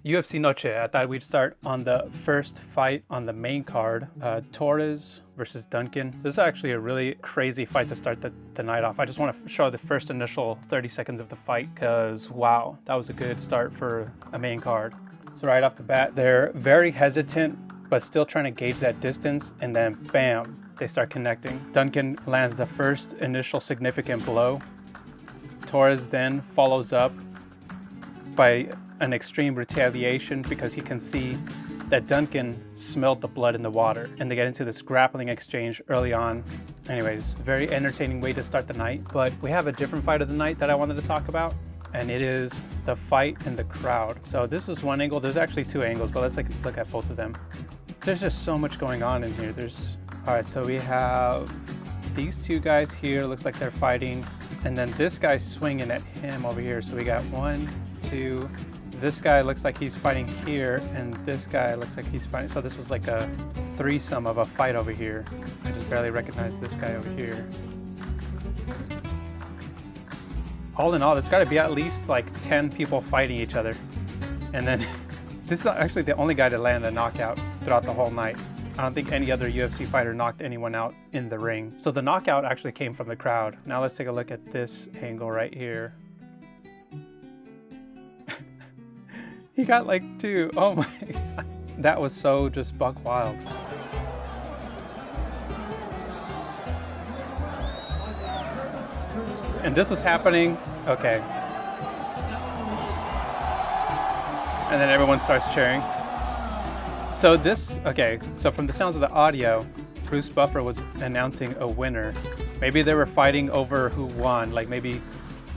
UFC Noche. I thought we'd start on the first fight on the main card, Torres versus Duncan. This is actually a really crazy fight to start the night off. I just want to show the first initial 30 seconds of the fight because, wow, that was a good start for a main card. So right off the bat, they're very hesitant, but still trying to gauge that distance, and then bam, they start connecting. Duncan lands the first initial significant blow. Torres then follows up by an extreme retaliation because he can see that Duncan smelled the blood in the water, and they get into this grappling exchange early on. Anyways, very entertaining way to start the night, but we have a different fight of the night that I wanted to talk about, and it is the fight in the crowd. So this is one angle. There's actually two angles, but let's look at both of them. There's just so much going on in here. All right, so we have these two guys here. Looks like they're fighting, and then this guy's swinging at him over here. So we got 1, 2. This guy looks like he's fighting here, and this guy looks like he's fighting. So this is like a threesome of a fight over here. I just barely recognize this guy over here. All in all, there's got to be at least like 10 people fighting each other. And then this is actually the only guy to land a knockout throughout the whole night. I don't think any other UFC fighter knocked anyone out in the ring. So the knockout actually came from the crowd. Now let's take a look at this angle right here. He got like 2. Oh my God. That was so just buck wild. And this is happening, okay. And then everyone starts cheering. So so from the sounds of the audio, Bruce Buffer was announcing a winner. Maybe they were fighting over who won. Like maybe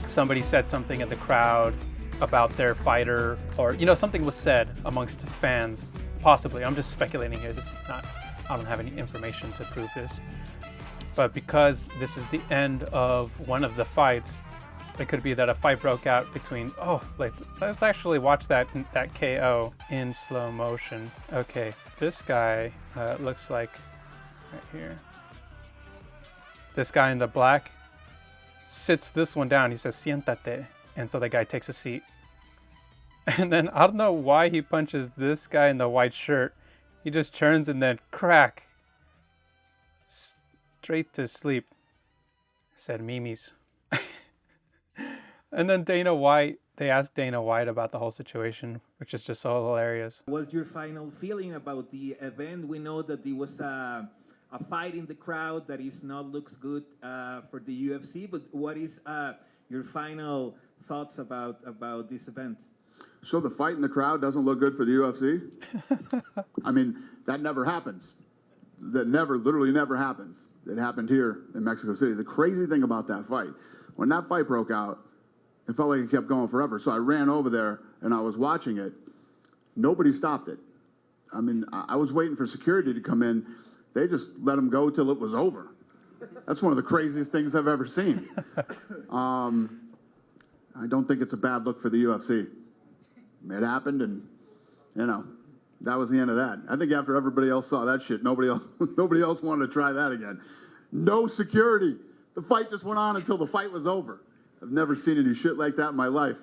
somebody said something in the crowd about their fighter, or something was said amongst fans, possibly. I'm just speculating here. I don't have any information to prove this. But because this is the end of one of the fights, it could be that a fight broke out between, let's actually watch that KO in slow motion. Okay, this guy looks like right here. This guy in the black sits this one down. He says, "Siéntate." And so the guy takes a seat. And then I don't know why he punches this guy in the white shirt. He just turns and then crack. Straight to sleep. Said Memes. And then they asked Dana White about the whole situation, which is just so hilarious. What's your final feeling about the event? We know that there was a fight in the crowd that looks good for the UFC, but what is your final thoughts about this event? So the fight in the crowd doesn't look good for the UFC? I mean, that never happens. That literally never happens. It happened here in Mexico City. The crazy thing about that fight, when that fight broke out, it felt like it kept going forever. So I ran over there and I was watching it. Nobody stopped it. I mean, I was waiting for security to come in. They just let them go till it was over. That's one of the craziest things I've ever seen. I don't think it's a bad look for the UFC. It happened, and that was the end of that. I think after everybody else saw that shit, nobody else wanted to try that again. No security. The fight just went on until the fight was over. I've never seen any shit like that in my life.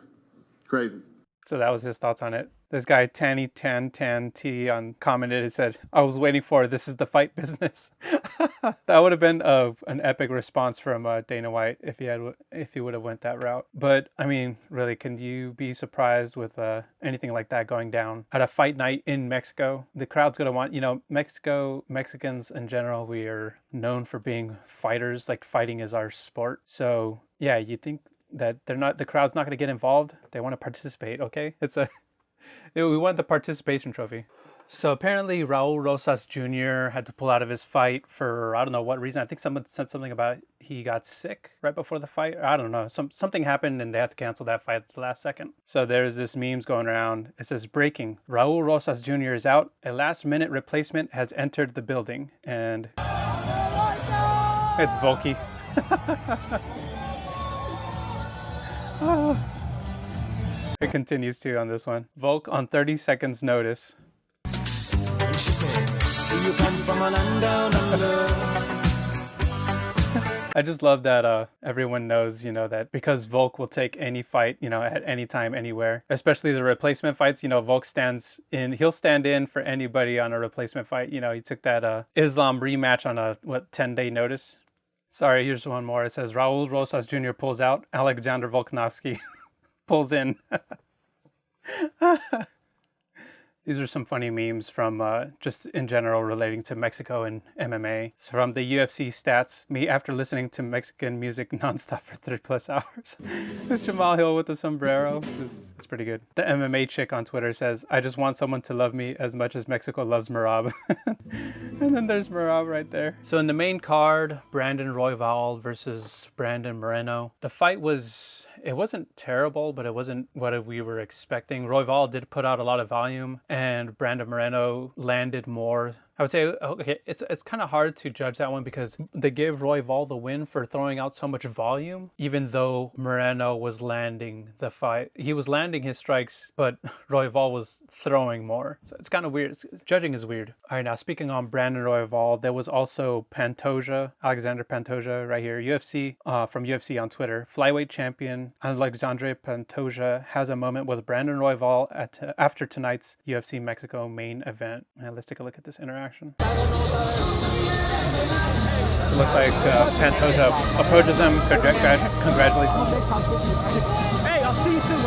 Crazy. So that was his thoughts on it. This guy, Tanny1010T, commented, he said, "I was waiting for this is the fight business." That would have been an epic response from Dana White if he would have went that route. But, I mean, really, can you be surprised with anything like that going down at a fight night in Mexico? The crowd's going to want, Mexicans in general, we are known for being fighters, like fighting is our sport. So, yeah, you think that the crowd's not going to get involved? They want to participate, okay? We want the participation trophy. So apparently Raul Rosas Jr. had to pull out of his fight for I don't know what reason. I think someone said something about he got sick right before the fight. I don't know. Something happened and they had to cancel that fight at the last second. So there's this memes going around. It says, "Breaking. Raul Rosas Jr. is out. A last-minute replacement has entered the building." And it's Volky. It continues too on this one. Volk on 30 seconds notice. She said, "Do you come from a land down under?" I just love that everyone knows, that because Volk will take any fight, at any time, anywhere, especially the replacement fights. Volk he'll stand in for anybody on a replacement fight. He took that Islam rematch on a 10-day notice. Sorry, here's one more. It says Raul Rosas Jr. pulls out, Alexander Volkanovski pulls in. These are some funny memes from just in general relating to Mexico and MMA. It's from the UFC stats. Me after listening to Mexican music nonstop for 3+ hours. It's Jamal Hill with the sombrero. It's pretty good. The MMA chick on Twitter says, I just want someone to love me as much as Mexico loves Merab. And then there's Merab right there. So in the main card, Brandon Royval versus Brandon Moreno. The fight it wasn't terrible, but it wasn't what we were expecting. Royval did put out a lot of volume, and Brandon Moreno landed more. I would say, okay, it's kind of hard to judge that one because they gave Royval the win for throwing out so much volume, even though Moreno was landing the fight. He was landing his strikes, but Royval was throwing more. So it's kind of weird. Judging is weird. All right, now speaking on Brandon Royval, there was also Pantoja, Alexandre Pantoja right here, UFC, from UFC on Twitter. Flyweight champion Alexandre Pantoja has a moment with Brandon Royval after tonight's UFC Mexico main event. And let's take a look at this interaction. So it looks like Pantoja approaches him, congratulates him. Hey, I'll see you soon.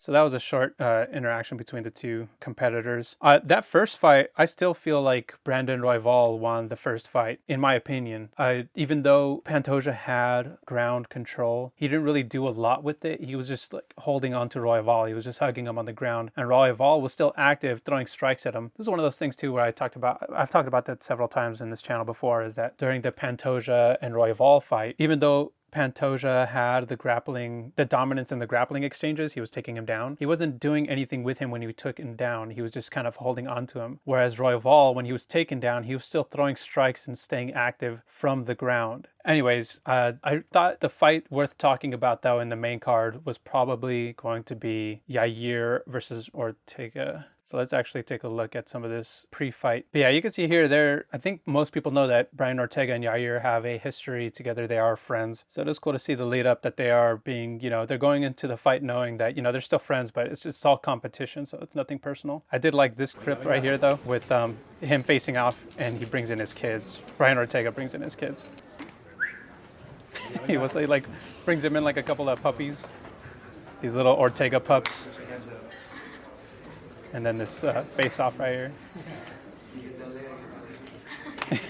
So that was a short interaction between the two competitors. That first fight, I still feel like Brandon Royval won the first fight, in my opinion. Even though Pantoja had ground control, he didn't really do a lot with it. He was just like holding on to Royval. He was just hugging him on the ground. And Royval was still active, throwing strikes at him. This is one of those things too where I've talked about that several times in this channel before, is that during the Pantoja and Royval fight, even though Pantoja had the dominance in the grappling exchanges, he was taking him down. He wasn't doing anything with him when he took him down. He was just kind of holding on to him. Whereas Royval, when he was taken down, he was still throwing strikes and staying active from the ground. Anyways, I thought the fight worth talking about, though, in the main card was probably going to be Yair versus Ortega. So let's actually take a look at some of this pre-fight. But yeah, you can see here, I think most people know that Brian Ortega and Yair have a history together. They are friends. So it is cool to see the lead up that they are being, they're going into the fight knowing that, they're still friends, but it's just all competition. So it's nothing personal. I did like this clip right here, though, with him facing off and he brings in his kids. Brian Ortega brings in his kids. He brings him in like a couple of puppies. These little Ortega pups. And then this face-off right here.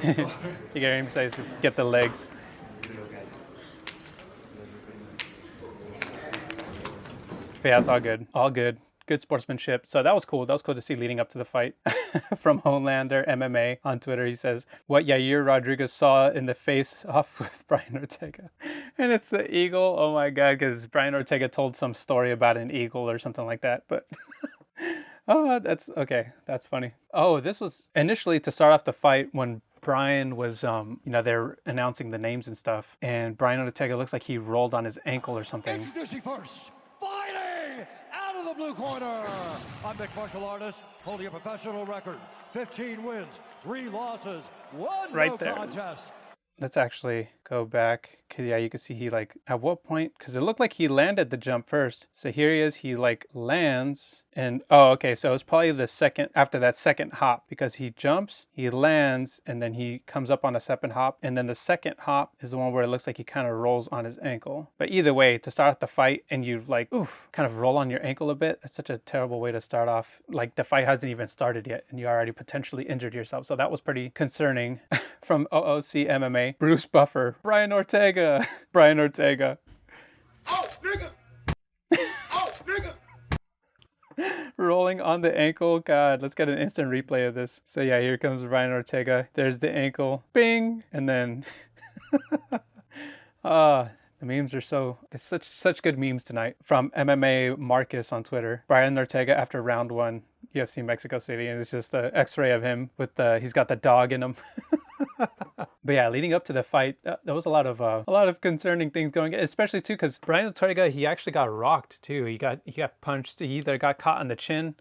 You hear him say, get the legs. But yeah, it's all good. All good. Good sportsmanship. So that was cool. That was cool to see leading up to the fight. From Homelander MMA on Twitter, he says, what Yair Rodriguez saw in the face-off with Brian Ortega. And it's the eagle. Oh my God, because Brian Ortega told some story about an eagle or something like that. But... Oh, that's okay. That's funny. Oh, this was initially to start off the fight when Brian was, they're announcing the names and stuff. And Brian Ortega looks like he rolled on his ankle or something. Introducing first, fighting out of the blue corner, a mixed martial artist holding a professional record, 15 wins, 3 losses, 1 right no there. contest. Let's actually go back. Yeah, you can see he at what point, because it looked like he landed the jump first. So here he is, he lands and, oh, okay. So it's probably after that second hop, because he jumps, he lands, and then he comes up on a second hop. And then the second hop is the one where it looks like he kind of rolls on his ankle. But either way, to start off the fight and you kind of roll on your ankle a bit, that's such a terrible way to start off. Like the fight hasn't even started yet and you already potentially injured yourself. So that was pretty concerning. From OOC MMA, Bruce Buffer, Brian Ortega. Brian Ortega. Oh, nigga! Oh, nigga! Rolling on the ankle. God, let's get an instant replay of this. So yeah, here comes Brian Ortega. There's the ankle. Bing! And then... the memes are it's such good memes tonight. From MMA Marcus on Twitter. Brian Ortega after round 1, UFC Mexico City. And it's just an x-ray of him with he's got the dog in him. But yeah, leading up to the fight, there was a lot of concerning things going on, especially too because Brian Ortega, he actually got rocked too. He got punched. He either got caught on the chin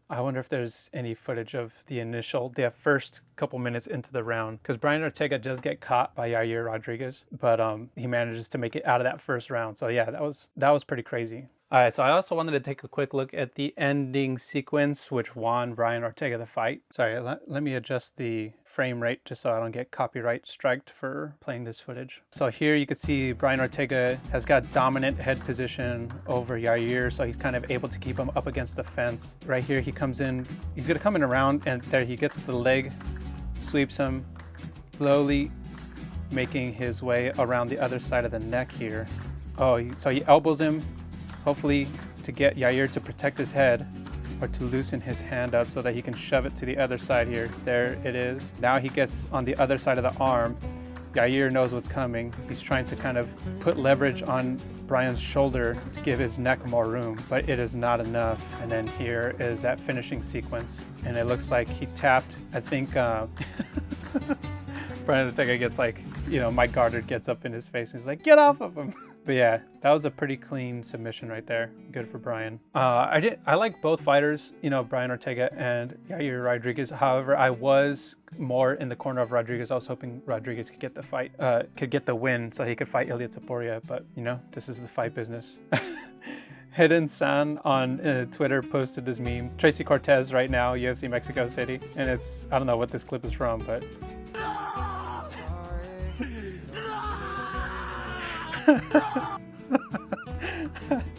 I wonder if there's any footage of the first couple minutes into the round, because Brian Ortega does get caught by Yair Rodriguez, but he manages to make it out of that first round. So yeah, that was pretty crazy. All right, so I also wanted to take a quick look at the ending sequence, which won Brian Ortega the fight. Sorry, let me adjust the frame rate just so I don't get copyright striked for playing this footage. So here you can see Brian Ortega has got dominant head position over Yair, so he's kind of able to keep him up against the fence. Right here he comes in, he's gonna come in around, and there he gets the leg, sweeps him, slowly making his way around the other side of the neck here. So he elbows him, hopefully to get Yair to protect his head or to loosen his hand up so that he can shove it to the other side here. There it is. Now he gets on the other side of the arm. Yair knows what's coming. He's trying to kind of put leverage on Brian's shoulder to give his neck more room, but it is not enough. And then here is that finishing sequence. And it looks like he tapped, I think, Brian Ortega gets like, Mike Goddard gets up in his face and he's like, get off of him. But yeah, that was a pretty clean submission right there. Good for Brian. I like both fighters, Brian Ortega and Yair Rodriguez. However, I was more in the corner of Rodriguez. I was hoping Rodriguez could get the win so he could fight Ilia Topuria. But this is the fight business. Hidden San on Twitter posted this meme. Tracy Cortez right now, UFC Mexico City. And I don't know what this clip is from, but...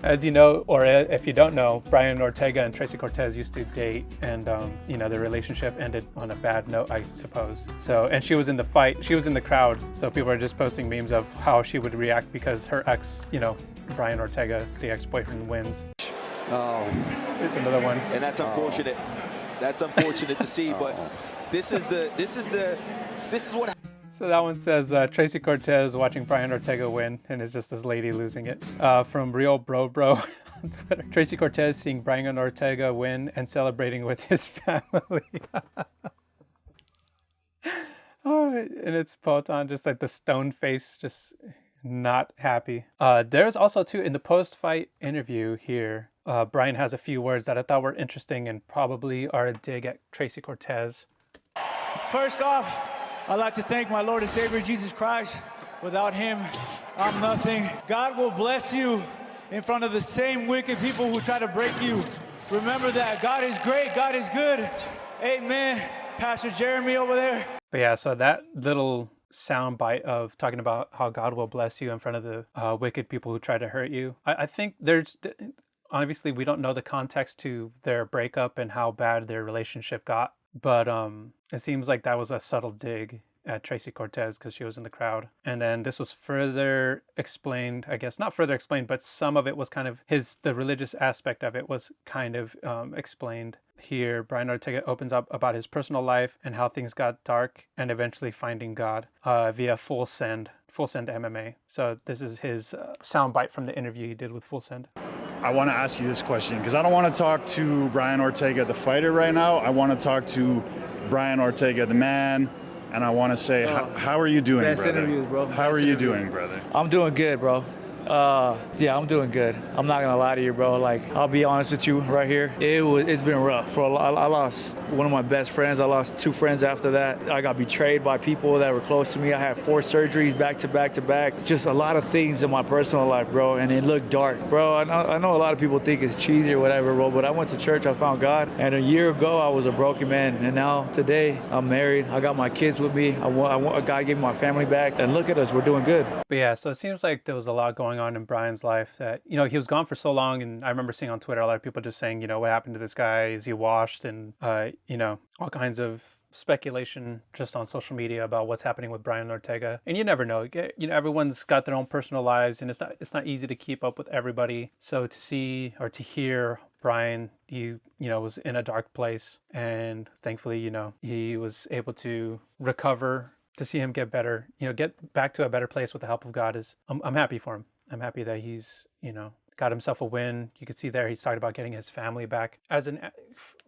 As you know, or if you don't know, Brian Ortega and Tracy Cortez used to date, and their relationship ended on a bad note, I suppose. So, and she was in the fight, she was in the crowd, so people are just posting memes of how she would react because her ex, Brian Ortega, the ex-boyfriend, wins. Oh, Here's another one. and that's unfortunate. That's unfortunate to see, but this is what. So that one says Tracy Cortez watching Brian Ortega win, and it's just this lady losing it. From Real Bro on Twitter. Tracy Cortez seeing Brian Ortega win and celebrating with his family. And it's Poton, just like the stone face, just not happy. There's also too, in the post-fight interview here, Brian has a few words that I thought were interesting and probably are a dig at Tracy Cortez. First off, I'd like to thank my Lord and Savior, Jesus Christ. Without him, I'm nothing. God will bless you in front of the same wicked people who try to break you. Remember that. God is great. God is good. Amen. Pastor Jeremy over there. But yeah, so that little soundbite of talking about how God will bless you in front of the wicked people who try to hurt you. I think obviously we don't know the context to their breakup and how bad their relationship got. But it seems like that was a subtle dig at Tracy Cortez because she was in the crowd. And then this was further explained, I guess, not further explained, but some of it was kind of the religious aspect of it was kind of explained here. Brian Ortega opens up about his personal life and how things got dark and eventually finding God via Full Send MMA. So this is his soundbite from the interview he did with Full Send. I want to ask you this question because I don't want to talk to Brian Ortega, the fighter, right now. I want to talk to Brian Ortega, the man, and I want to say, how are you doing, Best brother? interviews, bro. How are you doing, brother? I'm doing good, bro. Yeah, I'm doing good. I'm not gonna lie to you, bro. Like, I'll be honest with you right here. It's been rough. I lost one of my best friends. I lost 2 friends after that. I got betrayed by people that were close to me. I had 4 surgeries back to back to back. Just a lot of things in my personal life, bro, and it looked dark. Bro, I know a lot of people think it's cheesy or whatever, bro, but I went to church, I found God, and a year ago I was a broken man, and now today I'm married. I got my kids with me. God gave me my family back, and look at us, we're doing good. But yeah, so it seems like there was a lot going on in Brian's life that, he was gone for so long. And I remember seeing on Twitter a lot of people just saying, what happened to this guy? Is he washed? And, all kinds of speculation just on social media about what's happening with Brian Ortega. And you never know. Everyone's got their own personal lives, and it's not easy to keep up with everybody. So to see or to hear Brian, he was in a dark place, and thankfully, he was able to recover. To see him get better, get back to a better place with the help of God I'm happy for him. I'm happy that he's, got himself a win. You can see there he's talking about getting his family back.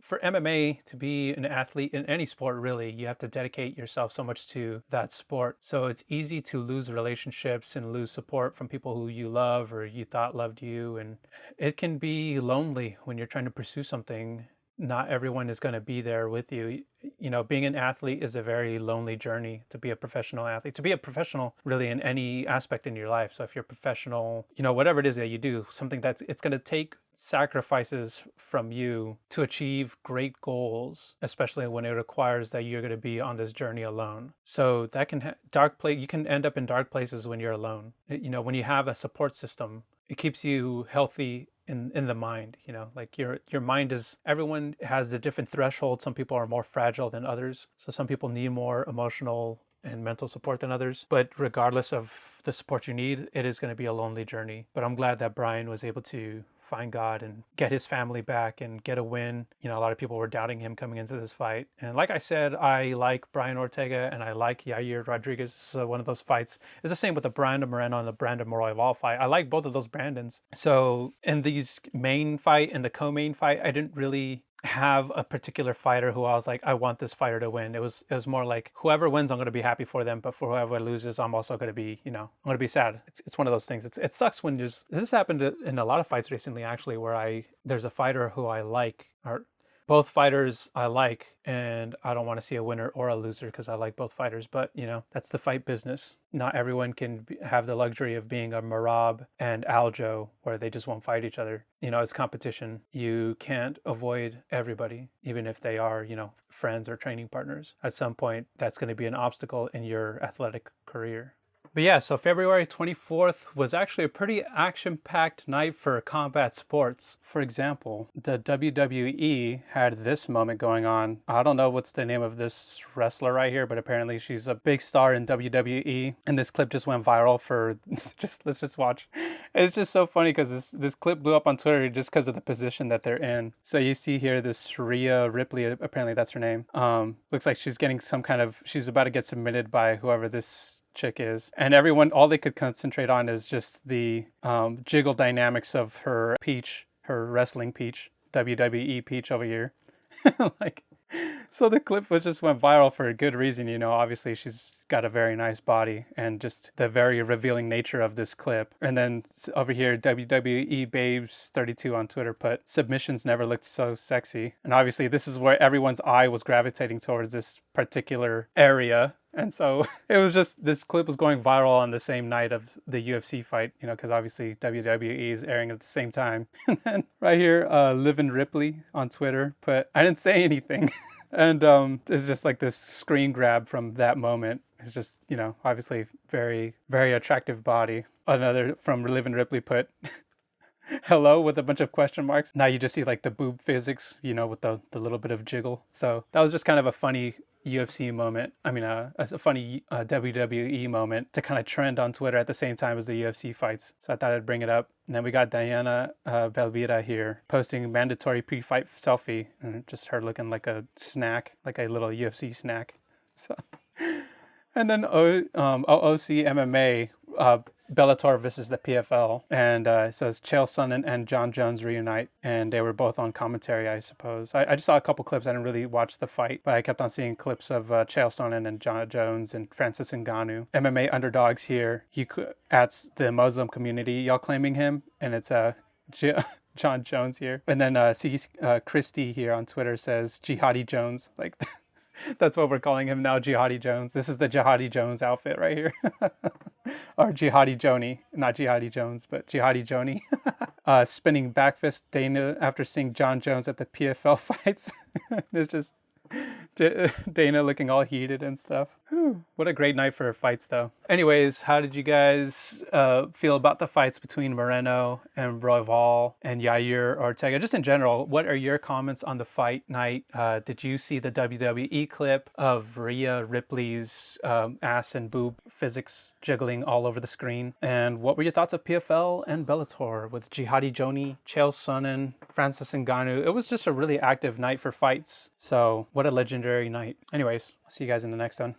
For MMA to be an athlete in any sport, really, you have to dedicate yourself so much to that sport. So it's easy to lose relationships and lose support from people who you love or you thought loved you. And it can be lonely when you're trying to pursue something not everyone is going to be there with you. You know, being an athlete is a very lonely journey. To be a professional athlete, to be a professional really in any aspect in your life. So if you're professional, you know, whatever it is that you do, something it's going to take sacrifices from you to achieve great goals, especially when it requires that you're going to be on this journey alone. So that can you can end up in dark places when you're alone. You know, when you have a support system, it keeps you healthy in the mind. You know, like your mind is, everyone has a different threshold. Some people are more fragile than others, so some people need more emotional and mental support than others. But regardless of the support you need, it is going to be a lonely journey. But I'm glad that Brian was able to find God and get his family back and get a win. You know, a lot of people were doubting him coming into this fight. And like I said, I like Brian Ortega and I like Yair Rodriguez. So one of those fights is the same with the Brandon Moreno and the Brandon Royval fight. I like both of those Brandons. So in these main fight and the co-main fight, I didn't really have a particular fighter who I was like, I want this fighter to win. It was more like, whoever wins, I'm going to be happy for them, but for whoever loses, I'm also going to be, you know, I'm going to be sad. It's one of those things. It sucks when this happened in a lot of fights recently, actually, where there's a fighter who I like, or both fighters I like, and I don't want to see a winner or a loser because I like both fighters. But, you know, that's the fight business. Not everyone can have the luxury of being a Marab and Aljo where they just won't fight each other. You know, it's competition. You can't avoid everybody, even if they are, you know, friends or training partners. At some point, that's going to be an obstacle in your athletic career. But yeah, so February 24th was actually a pretty action-packed night for combat sports. For example, the WWE had this moment going on. I don't know what's the name of this wrestler right here, but apparently she's a big star in WWE. And this clip just went viral for, let's just watch. It's just so funny because this clip blew up on Twitter just because of the position that they're in. So you see here this Rhea Ripley, apparently that's her name. Looks like she's getting she's about to get submitted by whoever this chick is, and everyone, all they could concentrate on is just the jiggle dynamics of her wrestling peach, WWE peach over here. Like, so the clip just went viral for a good reason. You know, obviously she's got a very nice body and just the very revealing nature of this clip. And then over here, WWE Babes 32 on Twitter put, submissions never looked so sexy. And obviously this is where everyone's eye was gravitating towards this particular area. And so it was just, this clip was going viral on the same night of the UFC fight, you know, because obviously WWE is airing at the same time. And then right here, Livin Ripley on Twitter put, I didn't say anything. And it's just like this screen grab from that moment. It's just, you know, obviously very, very attractive body. Another from Livin Ripley put, hello, with a bunch of question marks. Now you just see like the boob physics, you know, with the little bit of jiggle. So that was just kind of a funny UFC moment. I mean, a funny WWE moment to kind of trend on Twitter at the same time as the UFC fights. So I thought I'd bring it up. And then we got Diana Belbita here posting mandatory pre-fight selfie, and just her looking like a snack, like a little UFC snack. So, and then OOC MMA, Bellator versus the PFL, and it says Chael Sonnen and Jon Jones reunite, and they were both on commentary, I suppose. I just saw a couple clips. I didn't really watch the fight, but I kept on seeing clips of Chael Sonnen and Jon Jones and Francis Ngannou. MMA underdogs here. He at the Muslim community, y'all claiming him, and it's Jon Jones here. And then Christy here on Twitter says Jihadi Jones, like. That's what we're calling him now, Jihadi Jones. This is the Jihadi Jones outfit right here. Or Jihadi Joni. Not Jihadi Jones, but Jihadi Joni. Spinning back fist Dana after seeing Jon Jones at the PFL fights. It's just Dana looking all heated and stuff. Whew. What a great night for fights, though. Anyways, how did you guys feel about the fights between Moreno and Royval and Yair Ortega? Just in general, what are your comments on the fight night? Did you see the WWE clip of Rhea Ripley's ass and boob physics jiggling all over the screen? And what were your thoughts of PFL and Bellator with Jihadi Joni, Chael Sonnen, Francis Ngannou? It was just a really active night for fights. So what a legendary night. Anyways, I'll see you guys in the next one.